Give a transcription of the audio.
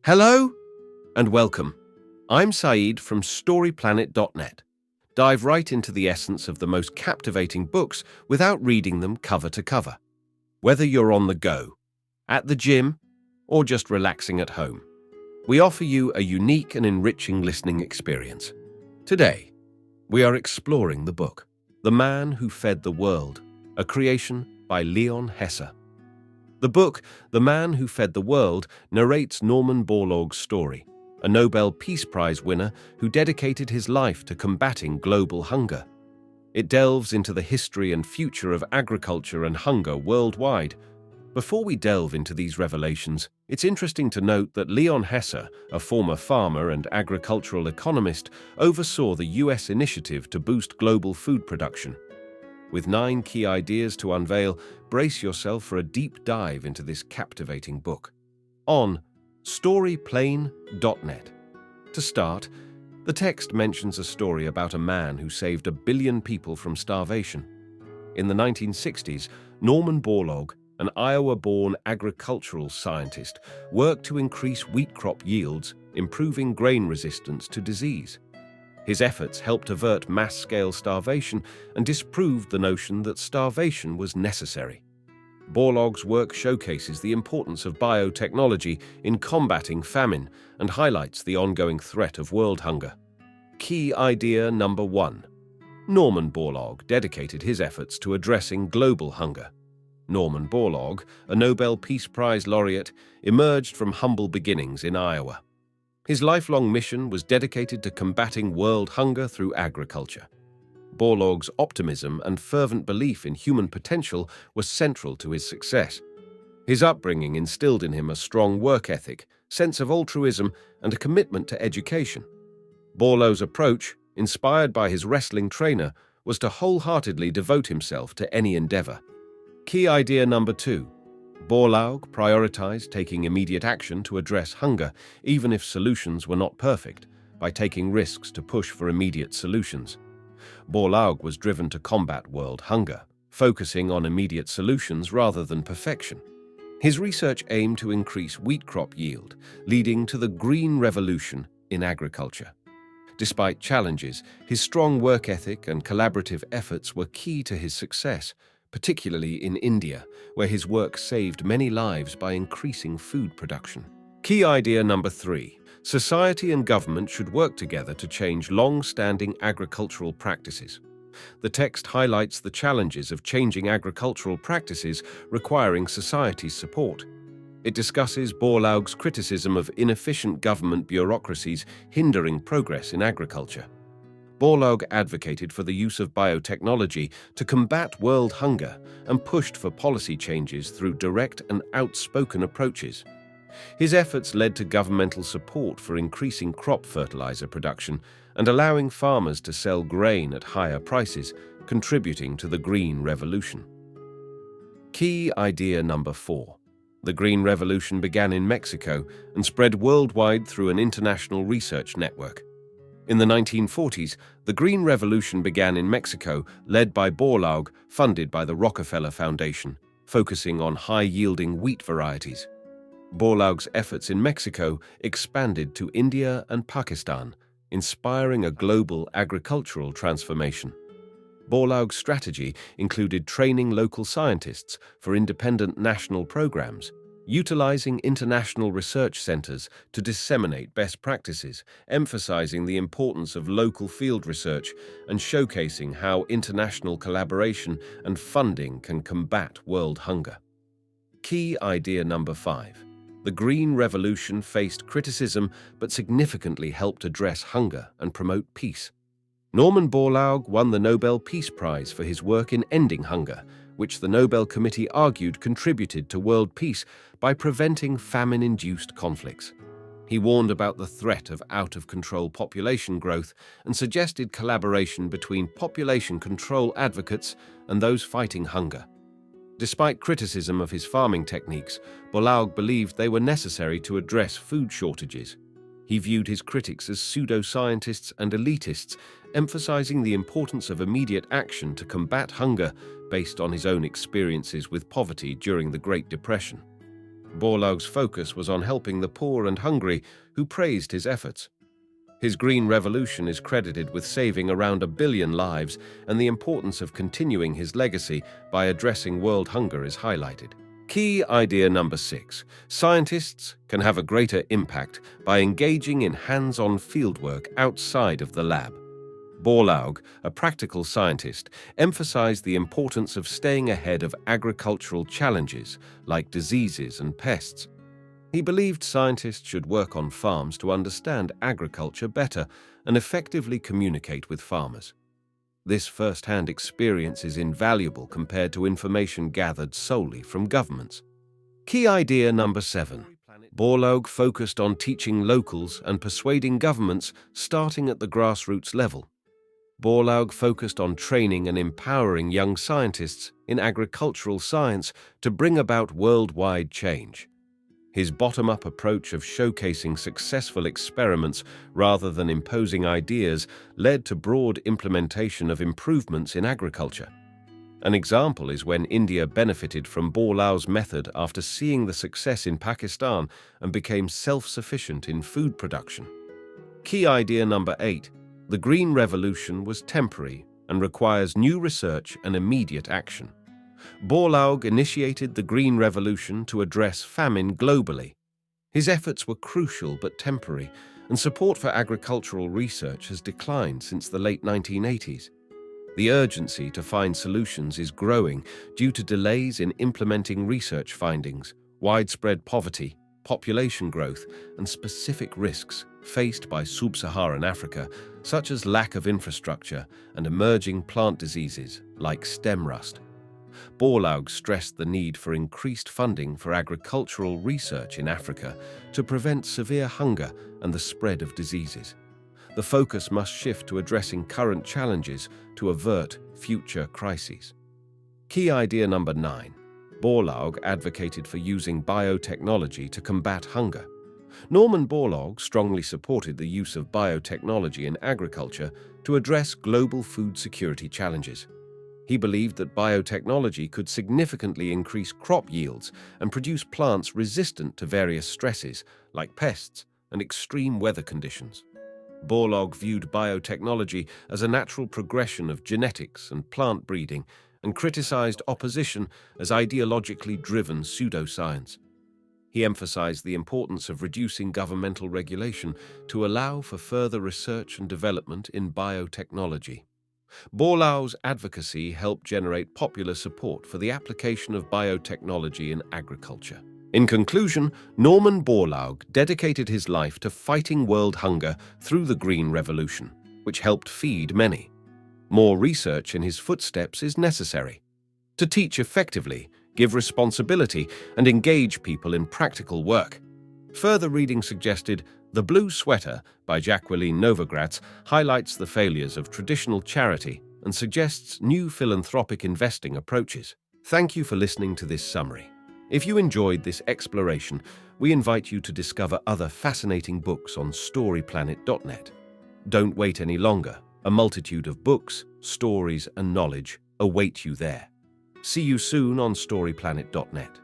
Hello and welcome. I'm Saeed from storyplanet.net. Dive right into the essence of the most captivating books without reading them cover to cover. Whether you're on the go, at the gym, or just relaxing at home, we offer you a unique and enriching listening experience. Today, we are exploring the book, The Man Who Fed the World, a creation by Leon Hesser. The book, The Man Who Fed the World, narrates Norman Borlaug's story, a Nobel Peace Prize winner who dedicated his life to combating global hunger. It delves into the history and future of agriculture and hunger worldwide. Before we delve into these revelations, it's interesting to note that Leon Hesser, a former farmer and agricultural economist, oversaw the US initiative to boost global food production. With 9 key ideas to unveil, brace yourself for a deep dive into this captivating book. On storyplanet.net. To start, the text mentions a story about a man who saved 1 billion people from starvation. In the 1960s, Norman Borlaug, an Iowa-born agricultural scientist, worked to increase wheat crop yields, improving grain resistance to disease. His efforts helped avert mass-scale starvation and disproved the notion that starvation was necessary. Borlaug's work showcases the importance of biotechnology in combating famine and highlights the ongoing threat of world hunger. Key idea number 1. Norman Borlaug dedicated his efforts to addressing global hunger. Norman Borlaug, a Nobel Peace Prize laureate, emerged from humble beginnings in Iowa. His lifelong mission was dedicated to combating world hunger through agriculture. Borlaug's optimism and fervent belief in human potential was central to his success. His upbringing instilled in him a strong work ethic, sense of altruism, and a commitment to education. Borlaug's approach, inspired by his wrestling trainer, was to wholeheartedly devote himself to any endeavor. Key idea number 2. Borlaug prioritized taking immediate action to address hunger, even if solutions were not perfect, by taking risks to push for immediate solutions. Borlaug was driven to combat world hunger, focusing on immediate solutions rather than perfection. His research aimed to increase wheat crop yield, leading to the Green Revolution in agriculture. Despite challenges, his strong work ethic and collaborative efforts were key to his success, particularly in India, where his work saved many lives by increasing food production. Key idea number 3. Society and government should work together to change long-standing agricultural practices. The text highlights the challenges of changing agricultural practices requiring society's support. It discusses Borlaug's criticism of inefficient government bureaucracies hindering progress in agriculture. Borlaug advocated for the use of biotechnology to combat world hunger and pushed for policy changes through direct and outspoken approaches. His efforts led to governmental support for increasing crop fertilizer production and allowing farmers to sell grain at higher prices, contributing to the Green Revolution. Key idea number 4. The Green Revolution began in Mexico and spread worldwide through an international research network. In the 1940s, the Green Revolution began in Mexico, led by Borlaug, funded by the Rockefeller Foundation, focusing on high-yielding wheat varieties. Borlaug's efforts in Mexico expanded to India and Pakistan, inspiring a global agricultural transformation. Borlaug's strategy included training local scientists for independent national programs, utilizing international research centers to disseminate best practices, emphasizing the importance of local field research and showcasing how international collaboration and funding can combat world hunger. Key idea number 5. The Green Revolution faced criticism but significantly helped address hunger and promote peace. Norman Borlaug won the Nobel Peace Prize for his work in ending hunger, which the Nobel Committee argued contributed to world peace by preventing famine-induced conflicts. He warned about the threat of out-of-control population growth and suggested collaboration between population control advocates and those fighting hunger. Despite criticism of his farming techniques, Borlaug believed they were necessary to address food shortages. He viewed his critics as pseudoscientists and elitists, emphasizing the importance of immediate action to combat hunger based on his own experiences with poverty during the Great Depression. Borlaug's focus was on helping the poor and hungry, who praised his efforts. His Green Revolution is credited with saving around 1 billion lives, and the importance of continuing his legacy by addressing world hunger is highlighted. Key idea number 6. Scientists can have a greater impact by engaging in hands-on fieldwork outside of the lab. Borlaug, a practical scientist, emphasized the importance of staying ahead of agricultural challenges like diseases and pests. He believed scientists should work on farms to understand agriculture better and effectively communicate with farmers. This first-hand experience is invaluable compared to information gathered solely from governments. Key idea number 7. Borlaug focused on teaching locals and persuading governments starting at the grassroots level. Borlaug focused on training and empowering young scientists in agricultural science to bring about worldwide change. His bottom-up approach of showcasing successful experiments rather than imposing ideas led to broad implementation of improvements in agriculture. An example is when India benefited from Borlaug's method after seeing the success in Pakistan and became self-sufficient in food production. Key idea number 8. The Green Revolution was temporary and requires new research and immediate action. Borlaug initiated the Green Revolution to address famine globally. His efforts were crucial but temporary, and support for agricultural research has declined since the late 1980s. The urgency to find solutions is growing due to delays in implementing research findings, widespread poverty, population growth, and specific risks faced by sub-Saharan Africa, such as lack of infrastructure and emerging plant diseases like stem rust. Borlaug stressed the need for increased funding for agricultural research in Africa to prevent severe hunger and the spread of diseases. The focus must shift to addressing current challenges to avert future crises. Key idea number 9. Borlaug advocated for using biotechnology to combat hunger. Norman Borlaug strongly supported the use of biotechnology in agriculture to address global food security challenges. He believed that biotechnology could significantly increase crop yields and produce plants resistant to various stresses like pests and extreme weather conditions. Borlaug viewed biotechnology as a natural progression of genetics and plant breeding and criticized opposition as ideologically driven pseudoscience. He emphasized the importance of reducing governmental regulation to allow for further research and development in biotechnology. Borlaug's advocacy helped generate popular support for the application of biotechnology in agriculture. In conclusion, Norman Borlaug dedicated his life to fighting world hunger through the Green Revolution, which helped feed many. More research in his footsteps is necessary. To teach effectively, give responsibility, and engage people in practical work. Further reading suggested The Blue Sweater by Jacqueline Novogratz highlights the failures of traditional charity and suggests new philanthropic investing approaches. Thank you for listening to this summary. If you enjoyed this exploration, we invite you to discover other fascinating books on storyplanet.net. Don't wait any longer. A multitude of books, stories, and knowledge await you there. See you soon on storyplanet.net.